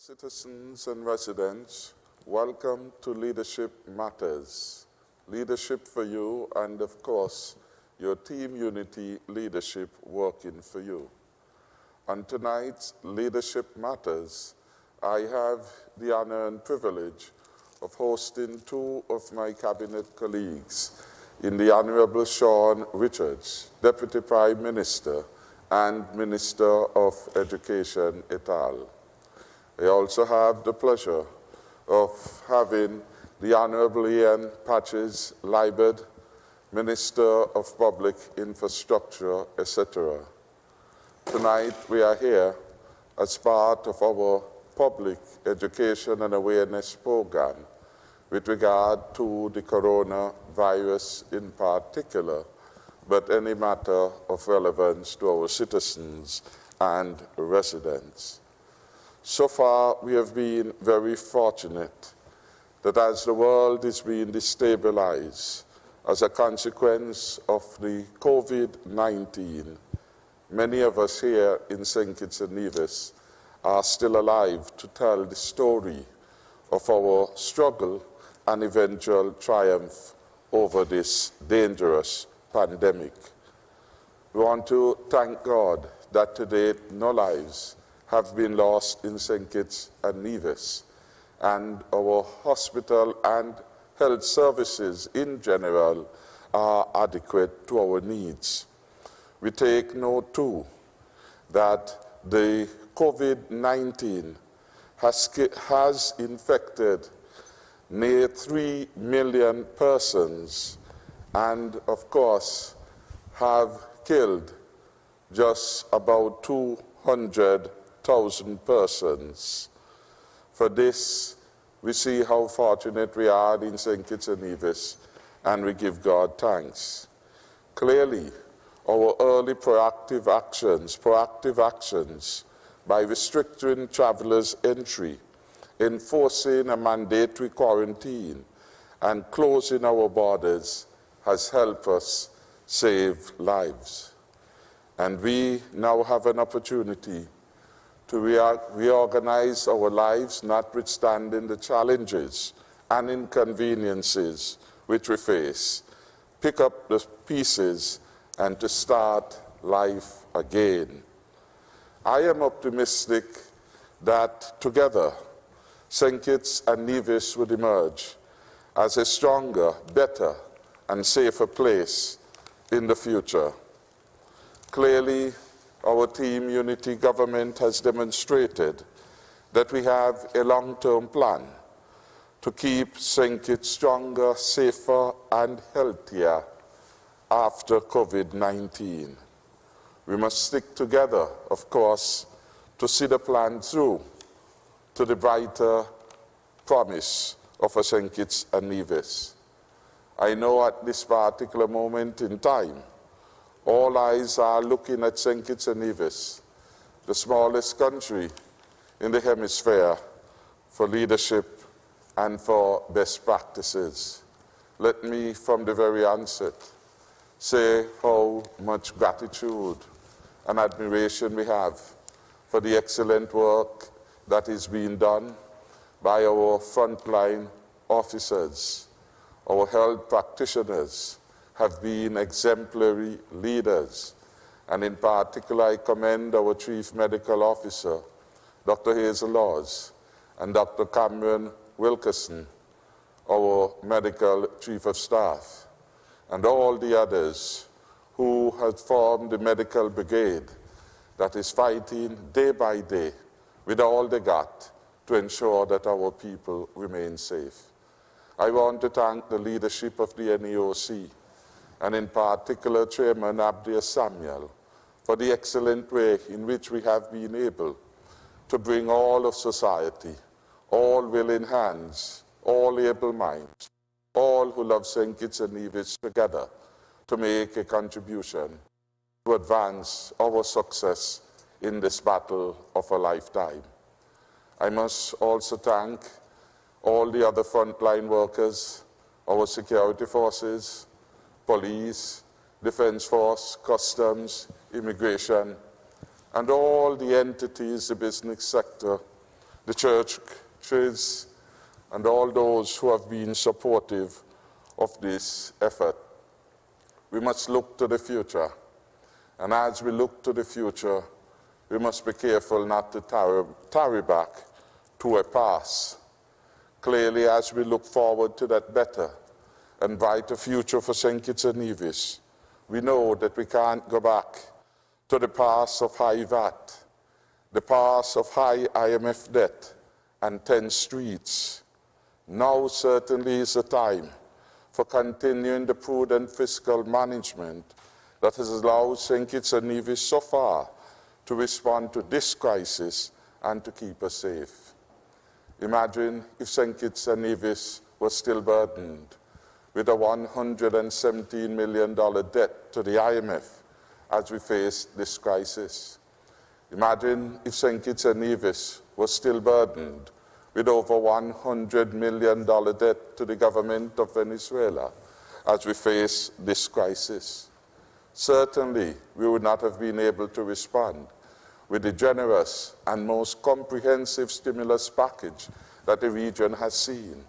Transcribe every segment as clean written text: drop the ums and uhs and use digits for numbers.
Citizens and residents, welcome to Leadership Matters. Leadership for you and, of course, your Team Unity leadership working for you. On tonight's Leadership Matters, I have the honor and privilege of hosting two of my cabinet colleagues in the Honorable Sean Richards, Deputy Prime Minister and Minister of Education et al. I also have the pleasure of having the Honorable Ian Patches Liebert, Minister of Public Infrastructure, etc. Tonight we are here as part of our public education and awareness program with regard to the coronavirus in particular, but any matter of relevance to our citizens and residents. So far, we have been very fortunate that as the world is being destabilized as a consequence of the COVID-19, many of us here in St. Kitts and Nevis are still alive to tell the story of our struggle and eventual triumph over this dangerous pandemic. We want to thank God that to date no lives have been lost in St. Kitts and Nevis, and our hospital and health services in general are adequate to our needs. We take note too that the COVID-19 has infected near 3 million persons and, of course, have killed just about 200,000 persons. For this, we see how fortunate we are in St. Kitts and Nevis, and we give God thanks. Clearly, our early proactive actions by restricting travelers' entry, enforcing a mandatory quarantine, and closing our borders has helped us save lives. And we now have an opportunity to reorganize our lives, notwithstanding the challenges and inconveniences which we face, pick up the pieces and to start life again. I am optimistic that together, St. Kitts and Nevis would emerge as a stronger, better, and safer place in the future. Clearly, our Team Unity government has demonstrated that we have a long-term plan to keep St. Kitts stronger, safer, and healthier after COVID-19. We must stick together, of course, to see the plan through to the brighter promise of a St. Kitts and Nevis. I know at this particular moment in time, all eyes are looking at St. Kitts and Nevis, the smallest country in the hemisphere, for leadership and for best practices. Let me, from the very onset, say how much gratitude and admiration we have for the excellent work that is being done by our frontline officers. Our health practitioners have been exemplary leaders, and in particular I commend our Chief Medical Officer, Dr. Hazel Laws, and Dr. Cameron Wilkerson, our Medical Chief of Staff, and all the others who have formed the medical brigade that is fighting day by day with all they got to ensure that our people remain safe. I want to thank the leadership of the NEOC, and in particular Chairman Abdia Samuel, for the excellent way in which we have been able to bring all of society, all willing hands, all able minds, all who love St. Kitts and Nevis together to make a contribution to advance our success in this battle of a lifetime. I must also thank all the other frontline workers, our security forces, police, defense force, customs, immigration, and all the entities, the business sector, the churches, and all those who have been supportive of this effort. We must look to the future, and as we look to the future, we must be careful not to tarry back to a past. Clearly, as we look forward to that better and brighter future for St. Kitts and Nevis, we know that we can't go back to the past of high VAT, the past of high IMF debt and 10 streets. Now certainly is the time for continuing the prudent fiscal management that has allowed St. Kitts and Nevis so far to respond to this crisis and to keep us safe. Imagine if St. Kitts and Nevis was still burdened with a $117 million debt to the IMF as we face this crisis. Imagine if St. Kitts and Nevis was still burdened with over $100 million debt to the government of Venezuela as we face this crisis. Certainly, we would not have been able to respond with the generous and most comprehensive stimulus package that the region has seen,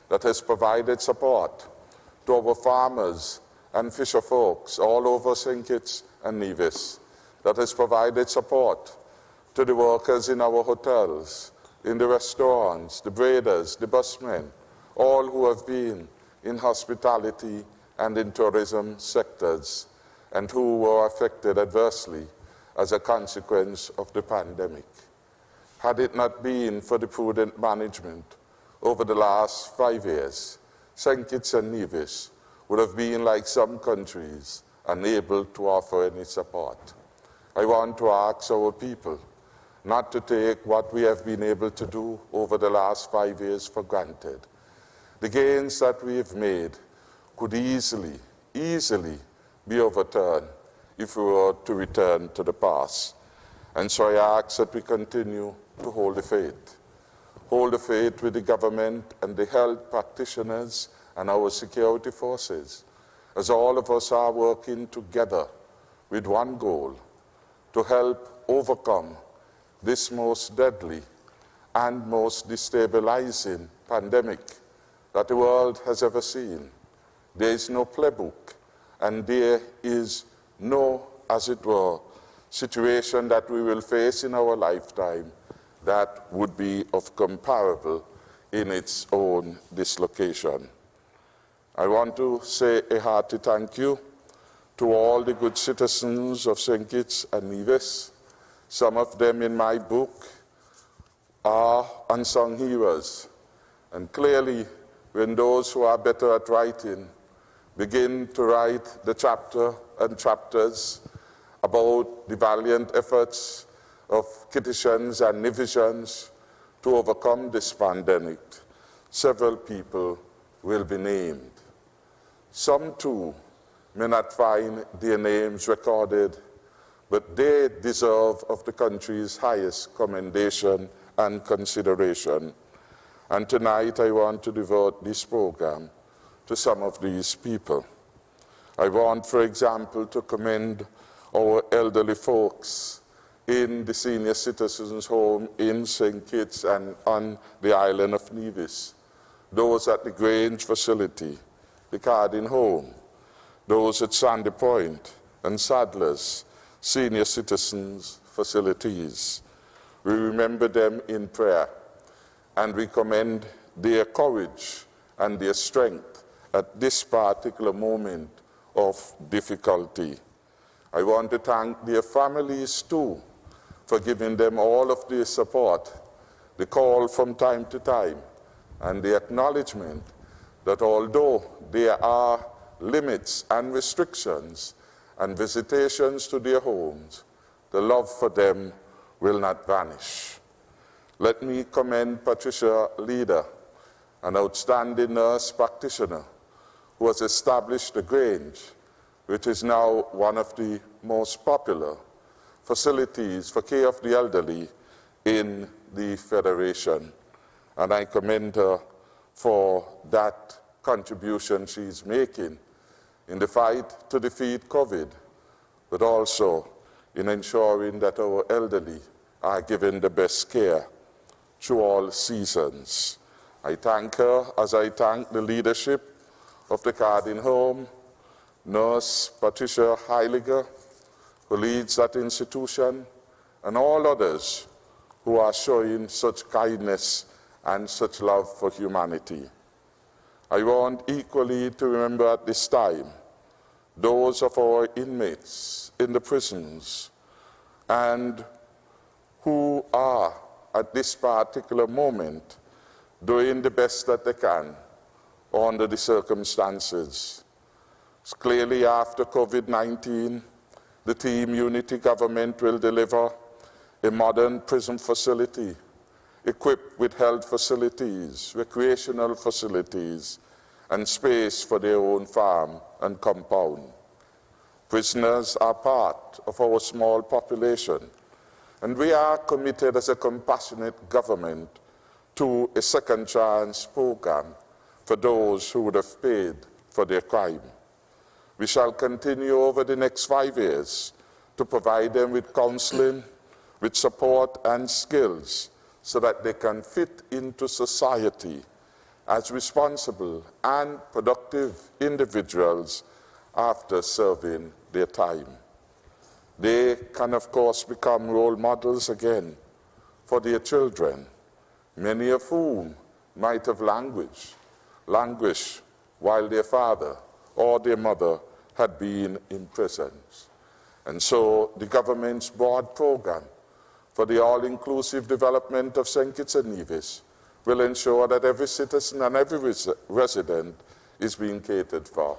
that has provided support to our farmers and fisher folks all over St. Kitts and Nevis, that has provided support to the workers in our hotels, in the restaurants, the braiders, the busmen, all who have been in hospitality and in tourism sectors, and who were affected adversely as a consequence of the pandemic. Had it not been for the prudent management over the last 5 years, St. Kitts and Nevis would have been like some countries, unable to offer any support. I want to ask our people not to take what we have been able to do over the last 5 years for granted. The gains that we have made could easily be overturned if we were to return to the past. And so I ask that we continue to hold the faith. Hold the faith with the government and the health practitioners and our security forces, as all of us are working together with one goal: to help overcome this most deadly and most destabilizing pandemic that the world has ever seen. There is no playbook, and there is no, as it were, situation that we will face in our lifetime that would be of comparable in its own dislocation. I want to say a hearty thank you to all the good citizens of St. Kitts and Nevis. Some of them in my book are unsung heroes. And clearly, when those who are better at writing begin to write the chapter and chapters about the valiant efforts of Kittitians and Nevisians to overcome this pandemic, several people will be named. Some too may not find their names recorded, but they deserve of the country's highest commendation and consideration. And tonight I want to devote this program to some of these people. I want, for example, to commend our elderly folks in the senior citizens' home in St. Kitts and on the island of Nevis, those at the Grange facility, the Cardin home, those at Sandy Point and Sadler's senior citizens facilities. We remember them in prayer, and we commend their courage and their strength at this particular moment of difficulty. I want to thank their families too for giving them all of their support, the call from time to time, and the acknowledgement that although there are limits and restrictions and visitations to their homes, the love for them will not vanish. Let me commend Patricia Leader, an outstanding nurse practitioner who has established the Grange, which is now one of the most popular facilities for care of the elderly in the Federation. And I commend her for that contribution she's making in the fight to defeat COVID, but also in ensuring that our elderly are given the best care through all seasons. I thank her as I thank the leadership of the Cardin Home, Nurse Patricia Heiliger, who leads that institution, and all others who are showing such kindness and such love for humanity. I want equally to remember at this time those of our inmates in the prisons and who are at this particular moment doing the best that they can under the circumstances. Clearly, after COVID-19, the Team Unity government will deliver a modern prison facility equipped with health facilities, recreational facilities, and space for their own farm and compound. Prisoners are part of our small population, and we are committed as a compassionate government to a second chance program for those who would have paid for their crime. We shall continue over the next 5 years to provide them with counseling, with support and skills so that they can fit into society as responsible and productive individuals after serving their time. They can, of course, become role models again for their children, many of whom might have languished while their father or their mother had been in prisons. And so the government's broad program for the all-inclusive development of St. Kitts and Nevis will ensure that every citizen and every resident is being catered for.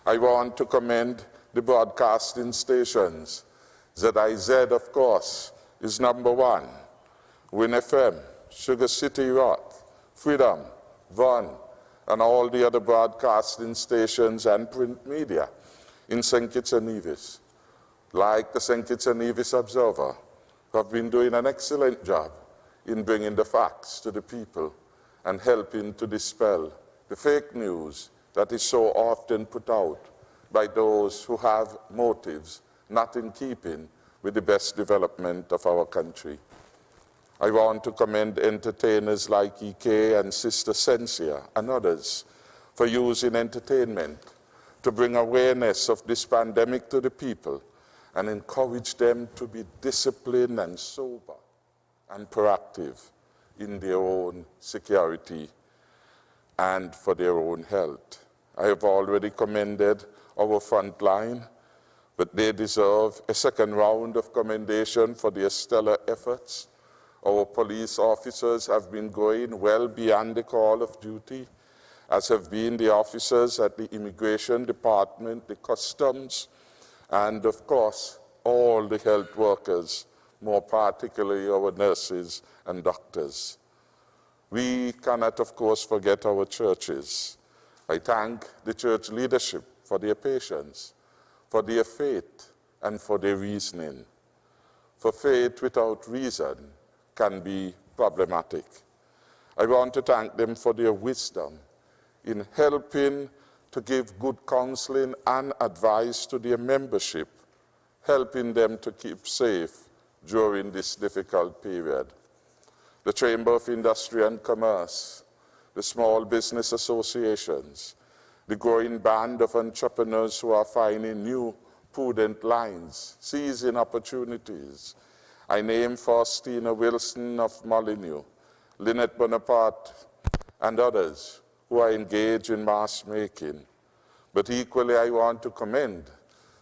I want to commend the broadcasting stations. ZIZ, of course, is #1. Win FM, Sugar City Rock, Freedom, Vaughan, and all the other broadcasting stations and print media in St. Kitts and Nevis, like the St. Kitts and Nevis Observer, have been doing an excellent job in bringing the facts to the people and helping to dispel the fake news that is so often put out by those who have motives not in keeping with the best development of our country. I want to commend entertainers like EK and Sister Sensia and others for using entertainment to bring awareness of this pandemic to the people and encourage them to be disciplined and sober and proactive in their own security and for their own health. I have already commended our front line, but they deserve a second round of commendation for their stellar efforts. Our police officers have been going well beyond the call of duty, as have been the officers at the Immigration Department, the Customs, and of course, all the health workers, more particularly our nurses and doctors. We cannot, of course, forget our churches. I thank the church leadership for their patience, for their faith, and for their reasoning. For faith without reason can be problematic. I want to thank them for their wisdom in helping to give good counseling and advice to their membership, helping them to keep safe during this difficult period. The Chamber of Industry and Commerce, the small business associations, the growing band of entrepreneurs who are finding new prudent lines, seizing opportunities. I name Faustina Wilson of Molyneux, Lynette Bonaparte, and others who are engaged in mask making. But equally, I want to commend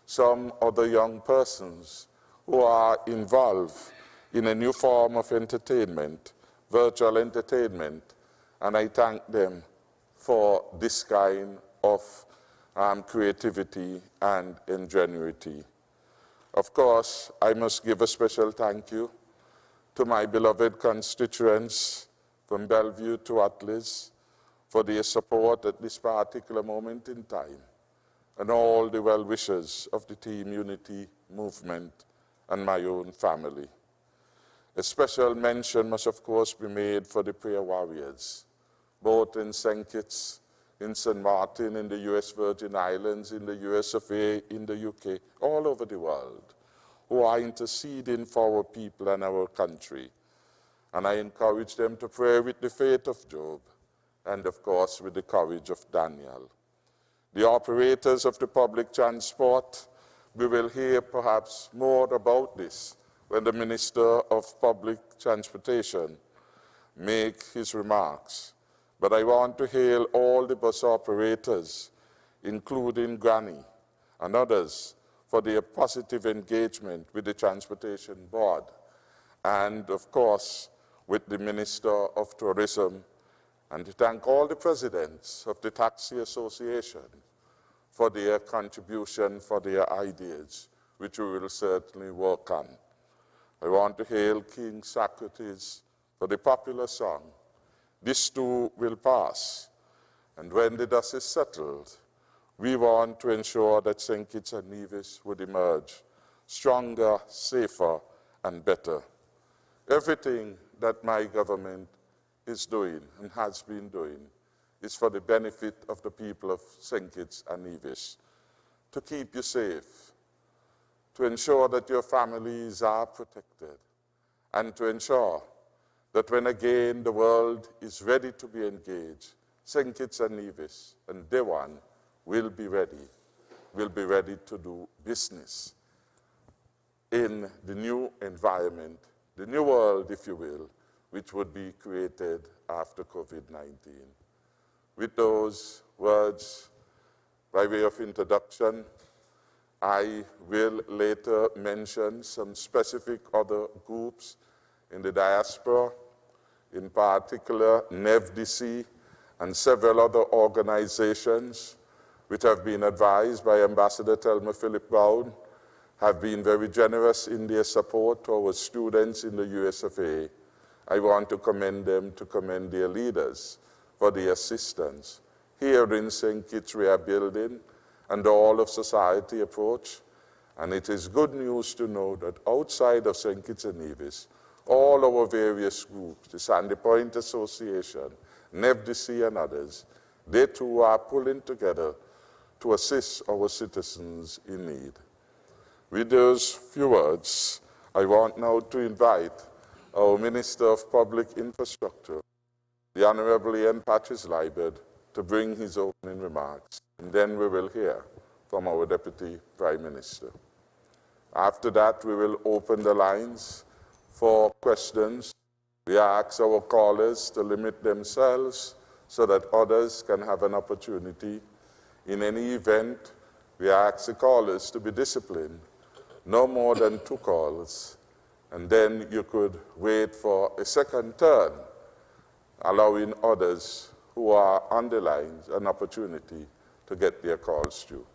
some other young persons who are involved in a new form of entertainment, virtual entertainment, and I thank them for this kind of creativity and ingenuity. Of course, I must give a special thank you to my beloved constituents from Bellevue to Atlas for their support at this particular moment in time, and all the well-wishers of the Team Unity movement and my own family. A special mention must, of course, be made for the prayer warriors, both in St. Kitts, in St. Martin, in the U.S. Virgin Islands, in the US of A, in the UK, all over the world, who are interceding for our people and our country. And I encourage them to pray with the faith of Job and, of course, with the courage of Daniel. The operators of the public transport, we will hear perhaps more about this when the Minister of Public Transportation make his remarks. But I want to hail all the bus operators, including Granny and others, for their positive engagement with the Transportation Board, and of course with the Minister of Tourism, and to thank all the presidents of the Taxi Association for their contribution, for their ideas, which we will certainly work on. I want to hail King Socrates for the popular song, "This too will pass." And when the dust is settled, we want to ensure that St. Kitts and Nevis would emerge stronger, safer, and better. Everything that my government is doing and has been doing is for the benefit of the people of St. Kitts and Nevis, to keep you safe, to ensure that your families are protected, and to ensure that when again the world is ready to be engaged, St. Kitts and Nevis and Dewan will be ready to do business in the new environment, the new world, if you will, which would be created after COVID-19. With those words, by way of introduction, I will later mention some specific other groups in the diaspora, in particular NEVDC and several other organizations which have been advised by Ambassador Thelma Philip Brown, have been very generous in their support to our students in the US of A. I want to commend them, to commend their leaders for the assistance. Here in St. Kitts we are building and the all of society approach, and it is good news to know that outside of St. Kitts and Nevis, all our various groups, the Sandy Point Association, NEVDC and others, they too are pulling together to assist our citizens in need. With those few words, I want now to invite our Minister of Public Infrastructure, the Honorable Ian Patridge-Liburd, to bring his opening remarks, and then we will hear from our Deputy Prime Minister. After that, we will open the lines for questions. We ask our callers to limit themselves so that others can have an opportunity. In any event, we ask the callers to be disciplined, no more than 2 calls, and then you could wait for a second turn, allowing others who are on the lines an opportunity to get their calls through.